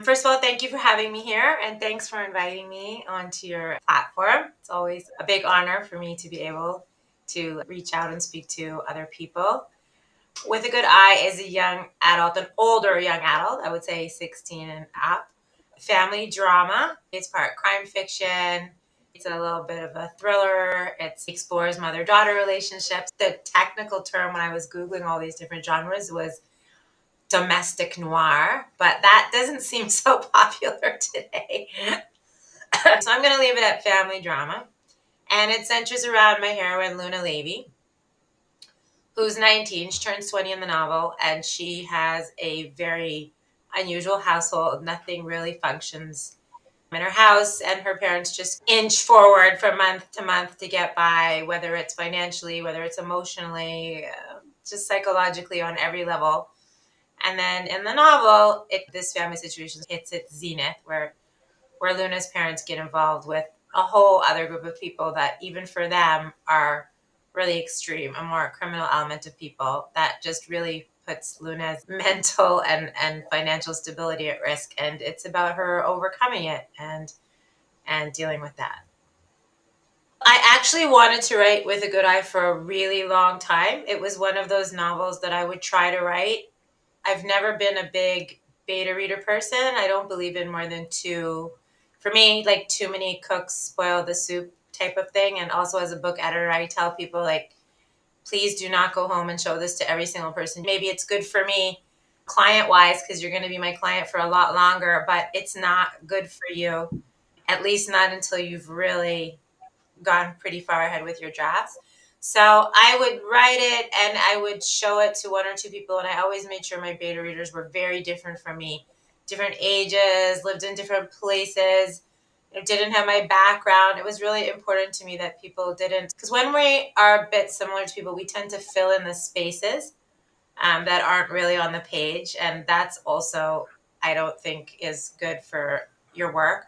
First of all, thank you for having me here, and thanks for inviting me onto your platform. It's always a big honor for me to be able to reach out and speak to other people. With a Good Eye is a young adult, an older young adult, I would say 16 and up. Family drama. It's part crime fiction. It's a little bit of a thriller. It explores mother daughter relationships. The technical term when I was Googling all these different genres was domestic noir, but that doesn't seem so popular today. So I'm going to leave it at family drama. And it centers around my heroine, Luna Levy, who's 19. She turns 20 in the novel, and she has a very unusual household. Nothing really functions in her house, and her parents just inch forward from month to month to get by, whether it's financially, whether it's emotionally, just psychologically on every level. And then in the novel, this family situation hits its zenith where Luna's parents get involved with a whole other group of people that even for them are really extreme, a more criminal element of people that just really puts Luna's mental and financial stability at risk. And it's about her overcoming it and dealing with that. I actually wanted to write With a Good Eye for a really long time. It was one of those novels that I would try to write. I've never been a big beta reader person. I don't believe in more than two. For me, like too many cooks spoil the soup type of thing. And also as a book editor, I tell people like, please do not go home and show this to every single person. Maybe it's good for me client wise, because you're going to be my client for a lot longer, but it's not good for you, at least not until you've really gone pretty far ahead with your drafts. So I would write it and I would show it to one or two people. And I always made sure my beta readers were very different from me, different ages, lived in different places, didn't have my background. It was really important to me that people didn't, because when we are a bit similar to people, we tend to fill in the spaces that aren't really on the page. And that's also, I don't think, is good for your work.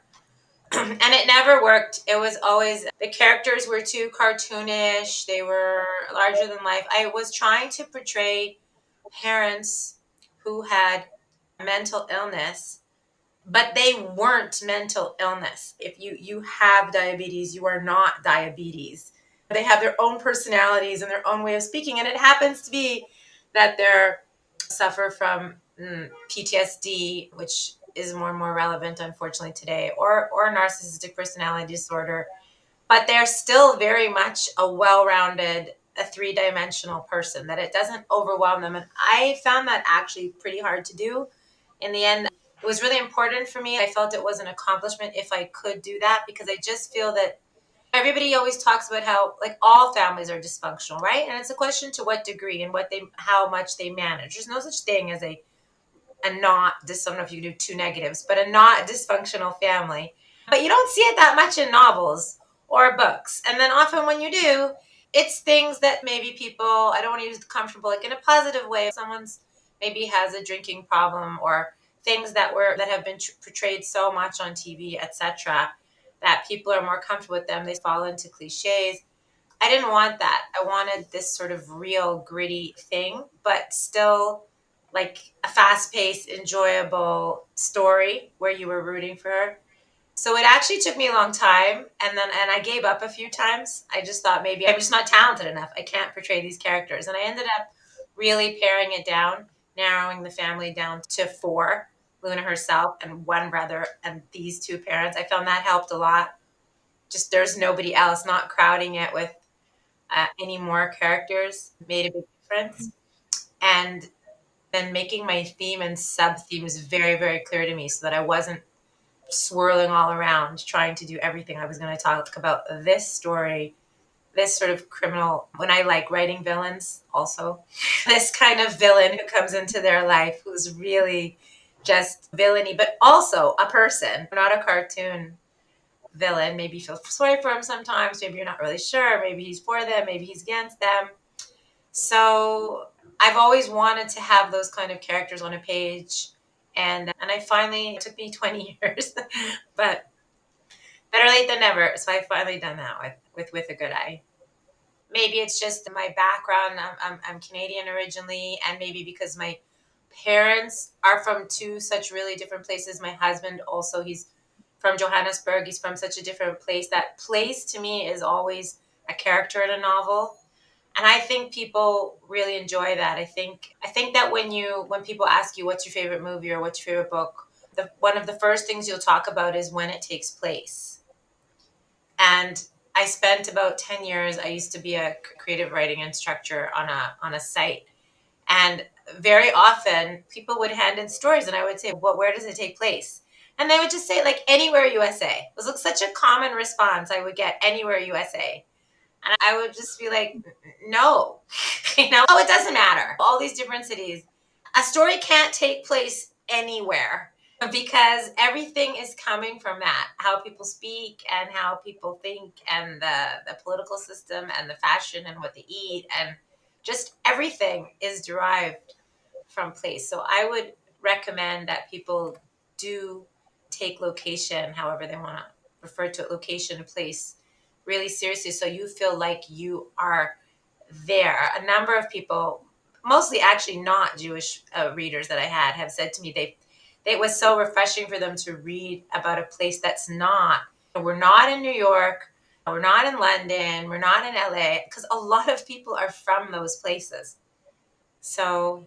And it never worked. It was always the characters were too cartoonish. They were larger than life. I was trying to portray parents who had mental illness, but they weren't mental illness. If you have diabetes, you are not diabetes. They have their own personalities and their own way of speaking, and it happens to be that they're suffer from PTSD, which is more and more relevant, unfortunately, today, or narcissistic personality disorder. But they're still very much a well-rounded, a three-dimensional person. That it doesn't overwhelm them, and I found that actually pretty hard to do. In the end, it was really important for me. I felt it was an accomplishment if I could do that because I just feel that everybody always talks about how like all families are dysfunctional, right? And it's a question to what degree and how much they manage. There's no such thing as a not I don't know if you can do two negatives, but a not dysfunctional family. But you don't see it that much in novels or books. And then often when you do, it's things that maybe people, I don't want to use comfortable like in a positive way. If someone's maybe has a drinking problem or things that have been portrayed so much on TV, etc., that people are more comfortable with them. They fall into cliches. I didn't want that. I wanted this sort of real gritty thing, but still like a fast paced, enjoyable story where you were rooting for her. So it actually took me a long time and I gave up a few times. I just thought maybe I'm just not talented enough. I can't portray these characters. And I ended up really paring it down, narrowing the family down to four, Luna herself and one brother and these two parents. I found that helped a lot. Just there's nobody else, not crowding it with any more characters made a big difference. And then making my theme and sub themes very, very clear to me so that I wasn't swirling all around trying to do everything. I was going to talk about this story, this sort of criminal, when I like writing villains also, this kind of villain who comes into their life who's really just villainy, but also a person, not a cartoon villain. Maybe you feel sorry for him sometimes. Maybe you're not really sure. Maybe he's for them. Maybe he's against them. So I've always wanted to have those kind of characters on a page. And I finally, it took me 20 years, but better late than never. So I finally done that with a good eye. Maybe it's just my background. I'm Canadian originally, and maybe because my parents are from two such really different places. My husband also, he's from Johannesburg. He's from such a different place. That place to me is always a character in a novel. And I think people really enjoy that. I think that when people ask you what's your favorite movie or what's your favorite book, one of the first things you'll talk about is when it takes place. And I spent about 10 years, I used to be a creative writing instructor on a site. And very often people would hand in stories and I would say, well, where does it take place? And they would just say like anywhere USA. It was like such a common response I would get, anywhere USA. And I would just be like, no, oh, it doesn't matter. All these different cities. A story can't take place anywhere because everything is coming from that, how people speak and how people think, and the political system and the fashion and what they eat, and just everything is derived from place. So I would recommend that people do take location, however they want to refer to it, location and place, really seriously, so you feel like you are there. A number of people, mostly actually not Jewish readers that I had, have said to me it was so refreshing for them to read about a place that's not. We're not in New York. We're not in London. We're not in LA, because a lot of people are from those places. So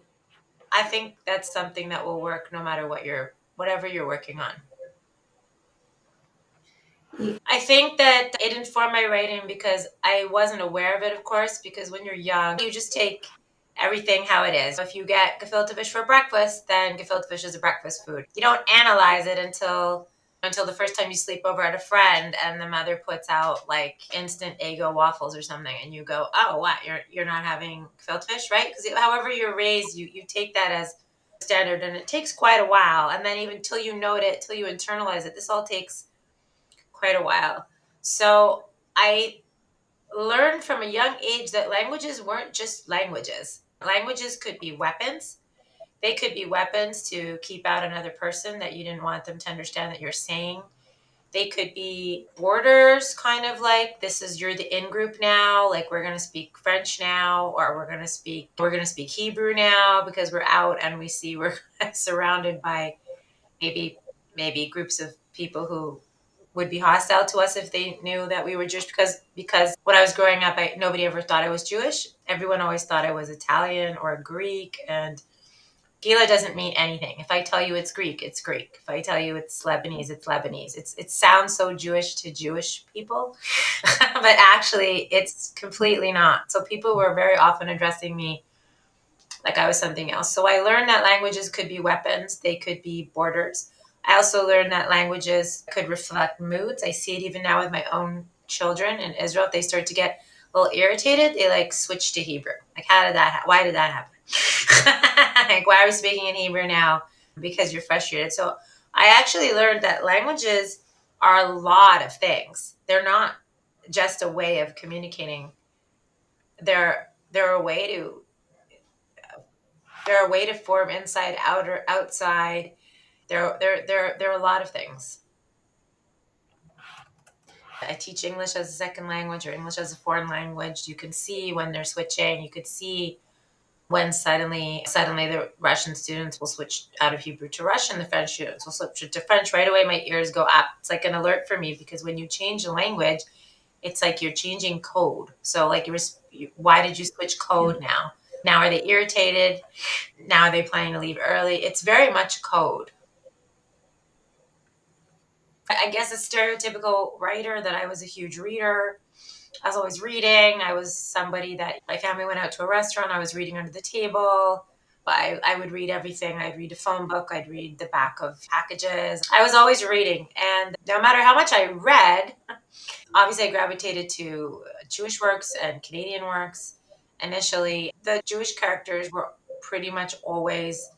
I think that's something that will work no matter whatever you're working on. I think that it informed my writing because I wasn't aware of it, of course, because when you're young, you just take everything how it is. If you get gefilte fish for breakfast, then gefilte fish is a breakfast food. You don't analyze it until the first time you sleep over at a friend and the mother puts out like instant Eggo waffles or something, and you go, "Oh, what? You're not having gefilte fish, right?" Because however you're raised, you take that as standard, and it takes quite a while. And then even till you note it, till you internalize it, this all takes quite a while. So I learned from a young age that languages weren't just languages. Languages could be weapons. They could be weapons to keep out another person that you didn't want them to understand that you're saying. They could be borders, kind of like this is you're the in group now, like we're going to speak French now, or we're going to speak Hebrew now because we're out and we see we're surrounded by maybe maybe groups of people who would be hostile to us if they knew that we were Jewish, because when I was growing up, nobody ever thought I was Jewish. Everyone always thought I was Italian or Greek, and Gila doesn't mean anything. If I tell you it's Greek, it's Greek. If I tell you it's Lebanese, it's Lebanese. It sounds so Jewish to Jewish people, but actually it's completely not. So people were very often addressing me like I was something else. So I learned that languages could be weapons, they could be borders. I also learned that languages could reflect moods. I see it even now with my own children in Israel. If they start to get a little irritated, they like switch to Hebrew. Like, why did that happen? Like, why are we speaking in Hebrew now? Because you're frustrated. So I actually learned that languages are a lot of things. They're not just a way of communicating. They're a way to they're a way to form inside, out, or outside. There are a lot of things. I teach English as a second language or English as a foreign language. You can see when they're switching. You could see when suddenly the Russian students will switch out of Hebrew to Russian. The French students will switch to French. Right away, my ears go up. It's like an alert for me because when you change a language, it's like you're changing code. So like why did you switch code now? Now are they irritated? Now are they planning to leave early? It's very much code. I guess a stereotypical writer that I was a huge reader. I was always reading. I was somebody that my family went out to a restaurant. I was reading under the table. I would read everything. I'd read a phone book. I'd read the back of packages. I was always reading. And no matter how much I read, obviously I gravitated to Jewish works and Canadian works. Initially, the Jewish characters were pretty much always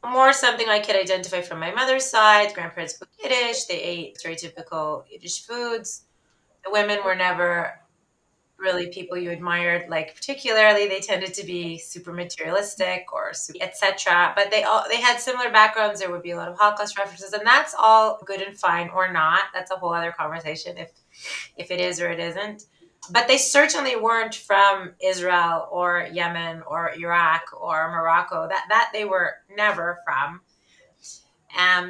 more something I could identify from my mother's side. Grandparents spoke Yiddish. They ate stereotypical Yiddish foods. The women were never really people you admired, like particularly. They tended to be super materialistic or etc. But they had similar backgrounds. There would be a lot of Holocaust references, and that's all good and fine or not. That's a whole other conversation if it is or it isn't. but they certainly weren't from Israel or Yemen or Iraq or Morocco. That they were never from.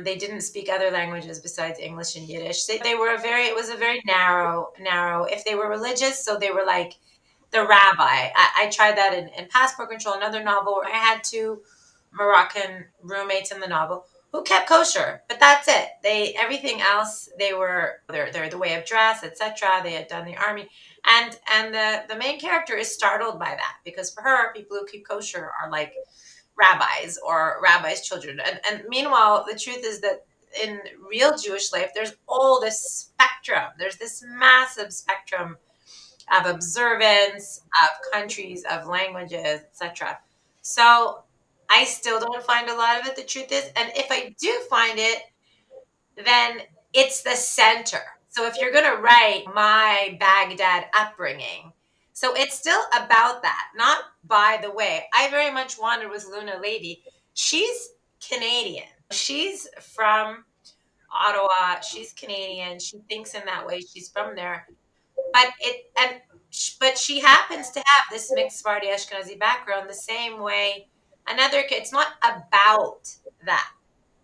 They didn't speak other languages besides English and Yiddish. They were a very, it was a very narrow. If they were religious, so they were like the rabbi. I tried that in Passport Control, another novel where I had two Moroccan roommates in the novel who kept kosher, but that's it. They everything else they were their the way of dress, etc. They had done the army, and the main character is startled by that because for her, people who keep kosher are like rabbis or rabbis' children. And meanwhile, the truth is that in real Jewish life, there's all this spectrum. There's this massive spectrum of observance, of countries, of languages, etc. So I still don't find a lot of it, the truth is. And if I do find it, then it's the center. So if you're going to write my Baghdad upbringing, so it's still about that. Not by the way, I very much wanted with Luna Lady. She's Canadian. She's from Ottawa. She's Canadian. She thinks in that way. She's from there. But she happens to have this mixed Sephardi Ashkenazi background the same way another kid. It's not about that.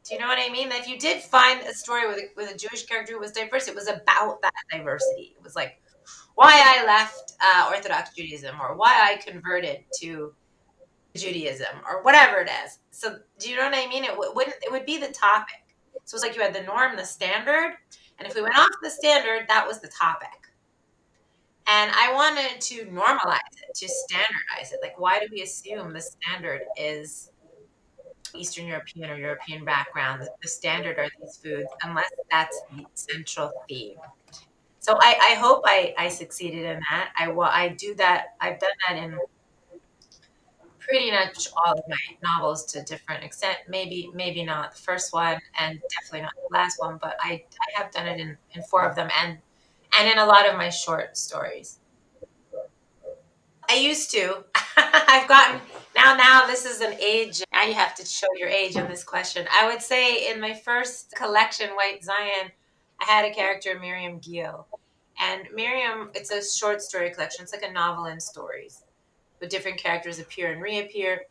Do you know what I mean? If you did find a story with a Jewish character who was diverse, it was about that diversity. It was like why I left Orthodox Judaism or why I converted to Judaism or whatever it is. So do you know what I mean? Wouldn't it would be the topic. So it's like you had the norm, the standard, and if we went off the standard, that was the topic. And I wanted to normalize it, to standardize it. Like, why do we assume the standard is Eastern European or European background? The standard are these foods, unless that's the central theme. So I hope I succeeded in that. I do that. I've done that in pretty much all of my novels to different extent. Maybe not the first one, and definitely not the last one. But I have done it in four of them, and in a lot of my short stories. I used to. I've gotten now this is an age. Now you have to show your age in this question. I would say in my first collection, White Zion, I had a character, Miriam Gill. And Miriam, it's a short story collection. It's like a novel in stories. But different characters appear and reappear.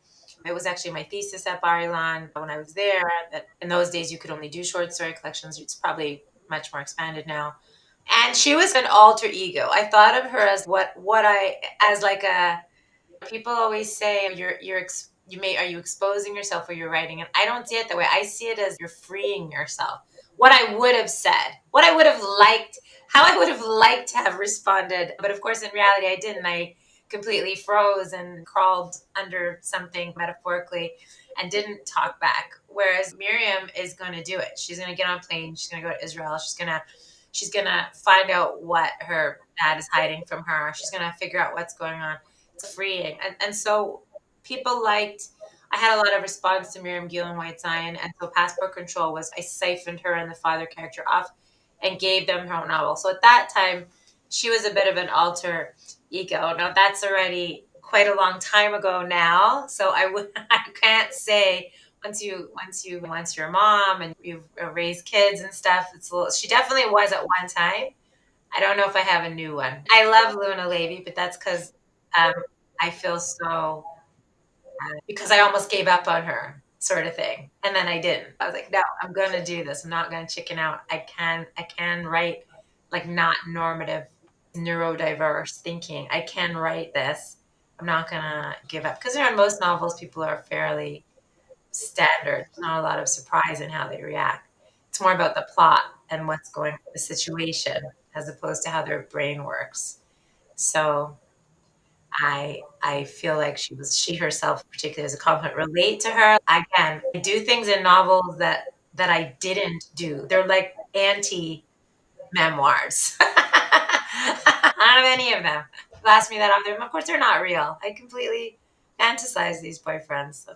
It was actually my thesis at Bar Ilan when I was there. That in those days you could only do short story collections. It's probably much more expanded now. And she was an alter ego. I thought of her as what I as like a people always say you may are you exposing yourself or you're writing, and I don't see it that way. I see it as you're freeing yourself. What I would have said, what I would have liked, how I would have liked to have responded, but of course in reality I didn't. I completely froze and crawled under something metaphorically and didn't talk back. Whereas Miriam is going to do it. She's going to get on a plane. She's going to go to Israel. She's gonna find out what her dad is hiding from her. She's gonna figure out what's going on. It's freeing. And so people liked I had a lot of response to Miriam Gill and White Zion, and so Passport Control was I siphoned her and the father character off and gave them her own novel. So at that time, she was a bit of an alter ego. Now that's already quite a long time ago now. So I can't say once you're a mom and you've raised kids and stuff, it's a little, she definitely was at one time. I don't know if I have a new one. I love Luna Levy, but that's because um, I feel so because I almost gave up on her, sort of thing, and then I didn't. I was like, no, I'm going to do this. I'm not going to chicken out. I can write like not normative, neurodiverse thinking. I can write this. I'm not going to give up because in most novels, people are fairly standard. There's not a lot of surprise in how they react. It's more about the plot and what's going on, the situation, as opposed to how their brain works. So I feel like she herself, particularly as a compliment, relate to her. Again, I do things in novels that I didn't do. They're like anti memoirs. I don't have any of them. People ask me that often. Of course, they're not real. I completely fantasize these boyfriends.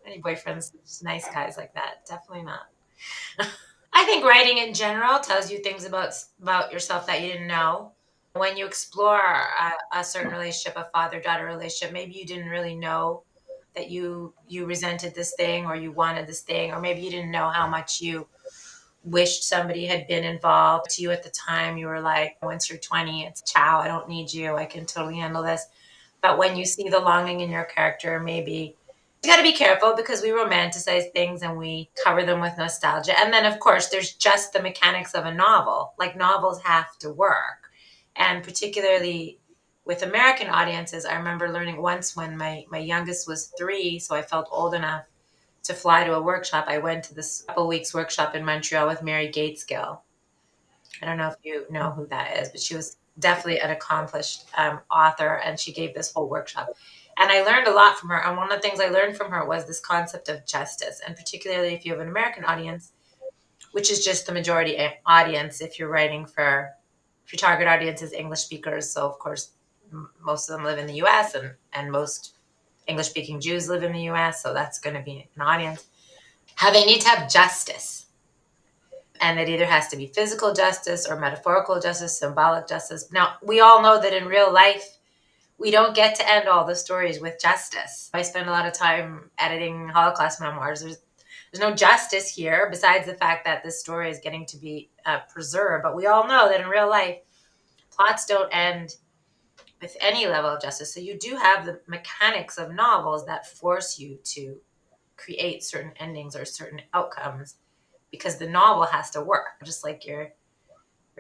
Any boyfriends, just nice guys like that. Definitely not. I think writing in general tells you things about yourself that you didn't know. When you explore a certain relationship, a father-daughter relationship, maybe you didn't really know that you resented this thing or you wanted this thing, or maybe you didn't know how much you wished somebody had been involved. To you at the time, you were like, once you're 20, it's ciao, I don't need you. I can totally handle this. But when you see the longing in your character, maybe you got to be careful because we romanticize things and we cover them with nostalgia. And then, of course, there's just the mechanics of a novel. Like novels have to work. And particularly with American audiences, I remember learning once when my youngest was 3, so I felt old enough to fly to a workshop. I went to this couple weeks workshop in Montreal with Mary Gateskill. I don't know if you know who that is, but she was definitely an accomplished author, and she gave this whole workshop. And I learned a lot from her. And one of the things I learned from her was this concept of justice, and particularly if you have an American audience, which is just the majority audience. If you're writing for, if your target audience is English speakers, so of course most of them live in the U.S. and most English speaking Jews live in the U.S. So that's going to be an audience. How they need to have justice. And it either has to be physical justice or metaphorical justice, symbolic justice. Now, we all know that in real life, we don't get to end all the stories with justice. I spend a lot of time editing Holocaust memoirs. There's no justice here besides the fact that this story is getting to be preserved. But we all know that in real life, plots don't end with any level of justice. So you do have the mechanics of novels that force you to create certain endings or certain outcomes because the novel has to work, just like your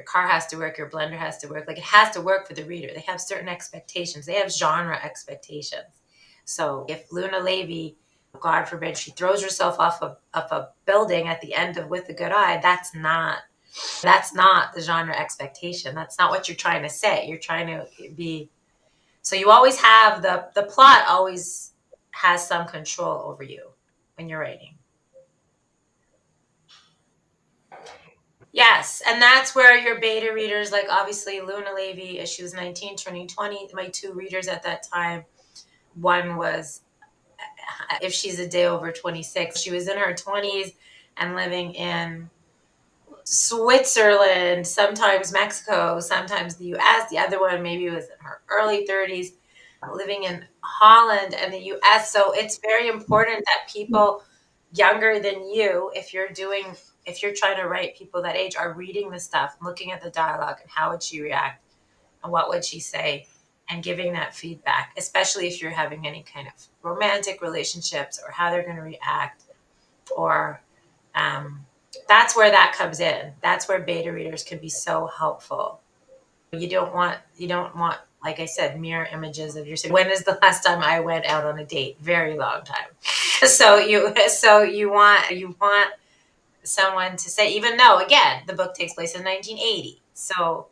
car has to work, your blender has to work. Like it has to work for the reader. They have certain expectations. They have genre expectations. So if Luna Levy, God forbid, she throws herself off a building at the end of With a Good Eye, that's not the genre expectation. That's not what you're trying to say. You're trying to be, so you always have the plot always has some control over you when you're writing. Yes, and that's where your beta readers, like obviously Luna Levy, she was 19, turning 20. My 2 readers at that time, one was, if she's a day over 26, she was in her 20s and living in Switzerland, sometimes Mexico, sometimes the US. The other one maybe was in her early 30s, living in Holland and the US. So it's very important that people younger than you, if you're trying to write people that age, are reading the stuff, looking at the dialogue and how would she react and what would she say and giving that feedback, especially if you're having any kind of romantic relationships or how they're going to react or um, that's where that comes in. That's where beta readers can be so helpful. You don't want, like I said, mirror images of your. When is the last time I went out on a date? Very long time. So you want someone to say, even though again the book takes place in 1980, so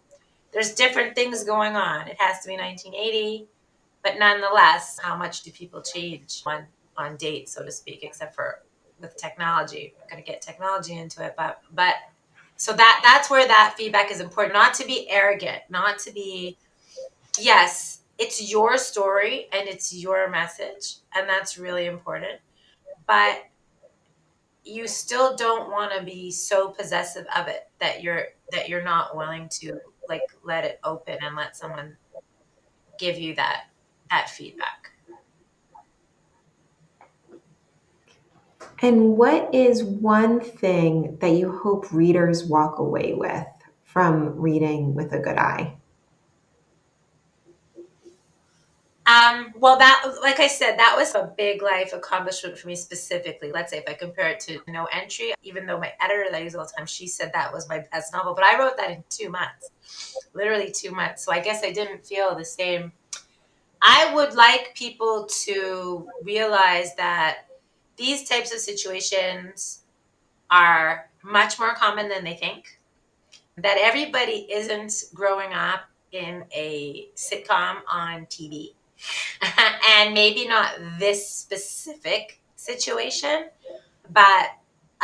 there's different things going on. It has to be 1980, but nonetheless, how much do people change on dates, so to speak, except for with technology. I'm going to get technology into it, but so that's where that feedback is important. Not to be arrogant, not to be. Yes, it's your story and it's your message, and that's really important. But you still don't want to be so possessive of it that you're not willing to like let it open and let someone give you that feedback. And what is one thing that you hope readers walk away with from reading With a Good Eye? Well, that, like I said, that was a big life accomplishment for me specifically. Let's say if I compare it to No Entry, even though my editor that I use all the time, she said that was my best novel, but I wrote that in 2 months, literally 2 months. So I guess I didn't feel the same. I would like people to realize that these types of situations are much more common than they think, that everybody isn't growing up in a sitcom on TV. And maybe not this specific situation, but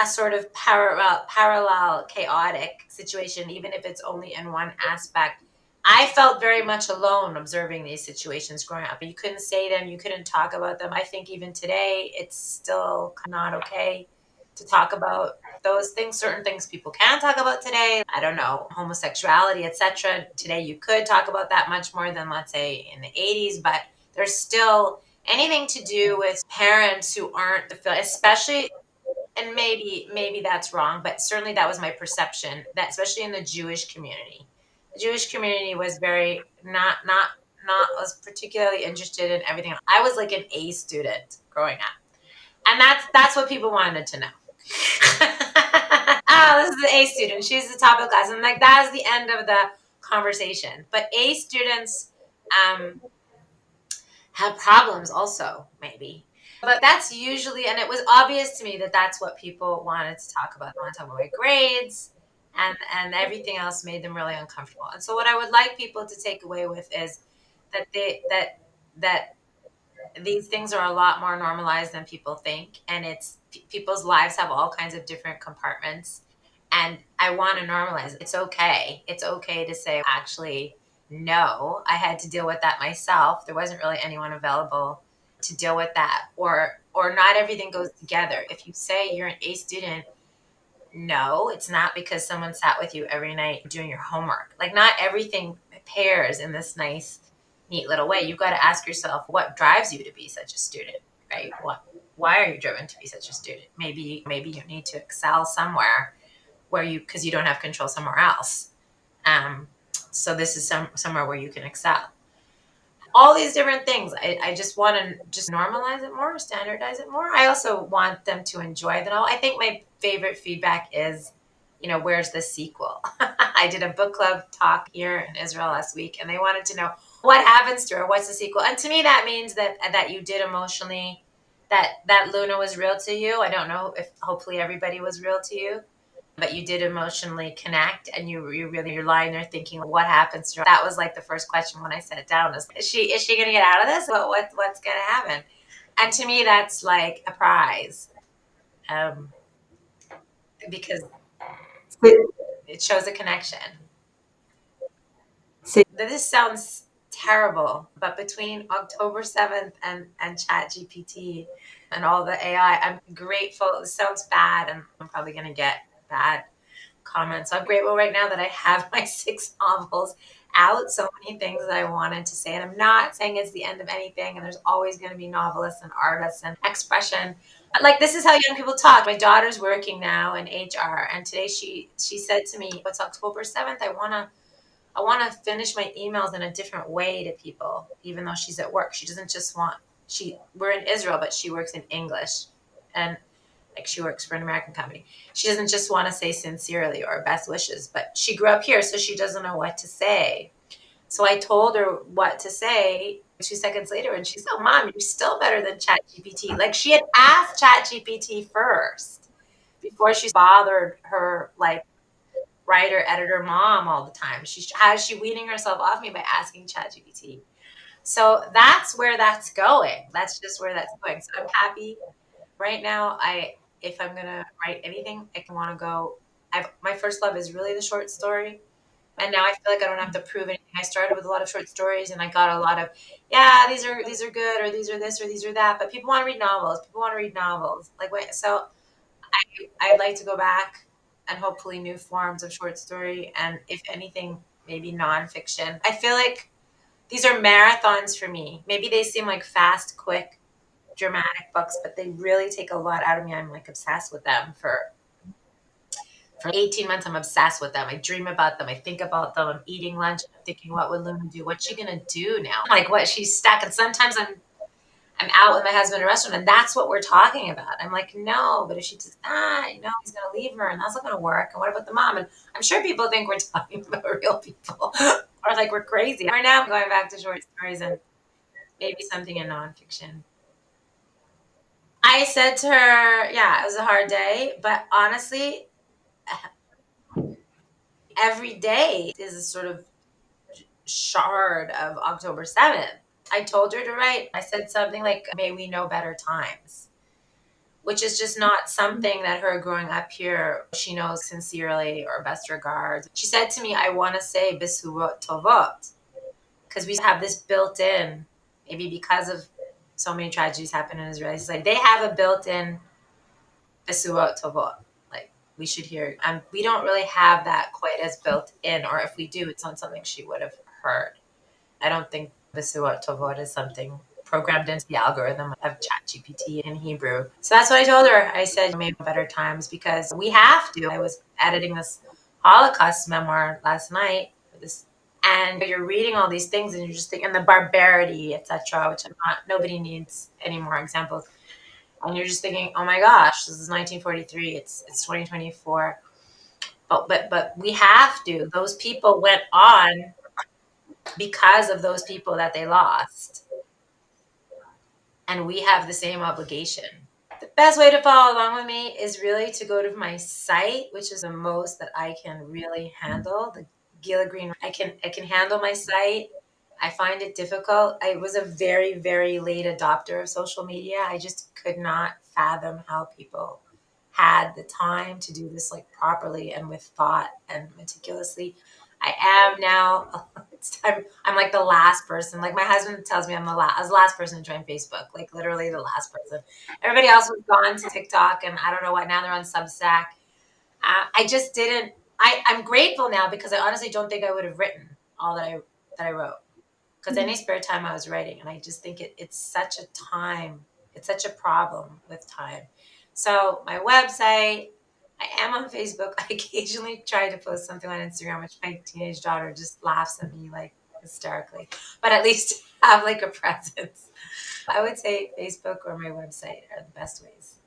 a sort of parallel chaotic situation, even if it's only in one aspect. I felt very much alone observing these situations growing up. You couldn't say them, you couldn't talk about them. I think even today, it's still not okay to talk about those things. Certain things people can talk about today. I don't know, homosexuality, etc. Today, you could talk about that much more than, let's say, in the 80s, but there's still anything to do with parents who aren't, especially And maybe that's wrong, but certainly that was my perception, that especially in the Jewish community. The Jewish community was very not was particularly interested in everything. I was like an A student growing up. And that's what people wanted to know. Oh, this is the A student. She's the top of the class. And like that is the end of the conversation. But A students um have problems also, maybe. But that's usually, and it was obvious to me that that's what people wanted to talk about. They want to talk about my grades, and everything else made them really uncomfortable. And so, what I would like people to take away with is that that these things are a lot more normalized than people think, and people's lives have all kinds of different compartments, and I want to normalize it. It's okay to say, actually, no, I had to deal with that myself. There wasn't really anyone available to deal with that, or not everything goes together. If you say you're an A student, no, it's not because someone sat with you every night doing your homework. Like, not everything pairs in this nice, neat little way. You've got to ask yourself, what drives you to be such a student, right? Why are you driven to be such a student? Maybe you need to excel somewhere where because you don't have control somewhere else. So this is somewhere where you can excel. All these different things. I just want to just normalize it more, standardize it more. I also want them to enjoy it all. I think my favorite feedback is, where's the sequel? I did a book club talk here in Israel last week, and they wanted to know what happens to her. What's the sequel? And to me, that means that you did emotionally, that Luna was real to you. I don't know if hopefully everybody was real to you, but you did emotionally connect, and you're lying there thinking, what happens to her? That was like the first question when I sat down, is she gonna get out of this? What's gonna happen? And to me, that's like a prize, um, because So, it shows a connection. so, This sounds terrible, but between October 7th and Chat GPT and all the AI, I'm grateful. It sounds bad, and I'm probably going to get bad comments. So I'm grateful right now that I have my 6 novels out. So many things that I wanted to say. And I'm not saying it's the end of anything. And there's always going to be novelists and artists and expression. Like, this is how young people talk. My daughter's working now in HR. And today she said to me, it's October 7th. I want to finish my emails in a different way to people, even though she's at work. She doesn't just want, we're in Israel, but she works in English. And like, she works for an American company. She doesn't just want to say sincerely or best wishes, but she grew up here, so she doesn't know what to say. So I told her what to say 2 seconds later, and she's, oh, Mom, you're still better than ChatGPT. Like, she had asked ChatGPT first before she bothered her, like, writer, editor, mom all the time. She weaning herself off me by asking ChatGPT. So that's where that's going. That's just where that's going. So I'm happy right now. If I'm gonna write anything, I can want to go. My first love is really the short story, and now I feel like I don't have to prove anything. I started with a lot of short stories, and I got a lot of, yeah, these are good, or these are this, or these are that. But people want to read novels. People want to read novels. Like, wait, so I'd like to go back and hopefully new forms of short story, and if anything, maybe nonfiction. I feel like these are marathons for me. Maybe they seem like fast, quick, dramatic books, but they really take a lot out of me. I'm like obsessed with them for 18 months. I'm obsessed with them. I dream about them. I think about them. I'm eating lunch. I'm thinking, what would Luna do? What's she gonna do now? Like, what, she's stuck. And sometimes I'm out with my husband in a restaurant, and that's what we're talking about. I'm like, no, but if she does that, he's gonna leave her, and that's not gonna work. And what about the mom? And I'm sure people think we're talking about real people, or like we're crazy. Right now, I'm going back to short stories and maybe something in nonfiction. I said to her, yeah, it was a hard day, but honestly, every day is a sort of shard of October 7th. I told her to write. I said something like, may we know better times, which is just not something that her growing up here, she knows sincerely or best regards. She said to me, I want to say Bisuot Tovot, because we have this built in, maybe because of so many tragedies happen in Israel. It's like they have a built in Bisuot Tovot. Like, we should hear, we don't really have that quite as built in, or if we do, it's not something she would have heard. I don't think Bisuot Tovot is something programmed into the algorithm of ChatGPT in Hebrew. So that's what I told her. I said, maybe better times because we have to. I was editing this Holocaust memoir last night for this, and you're reading all these things and you're just thinking the barbarity, etc., which I'm not, nobody needs any more examples. And you're just thinking, oh my gosh, this is 1943. It's 2024. But we have to. Those people went on because of those people that they lost, and we have the same obligation. The best way to follow along with me is really to go to my site, which is the most that I can really handle. The Gila Green. I can handle my site. I find it difficult. I was a very, very late adopter of social media. I just could not fathom how people had the time to do this like properly and with thought and meticulously. I am now. It's time. I'm like the last person. Like my husband tells me I was the last person to join Facebook. Like literally the last person. Everybody else was gone to TikTok and I don't know what. Now they're on Substack. I just didn't. I'm grateful now because I honestly don't think I would have written all that I wrote because any spare time I was writing, and I just think it's such a time. It's such a problem with time. So my website. I am on Facebook. I occasionally try to post something on Instagram, which my teenage daughter just laughs at me like hysterically. But at least have like a presence. I would say Facebook or my website are the best ways.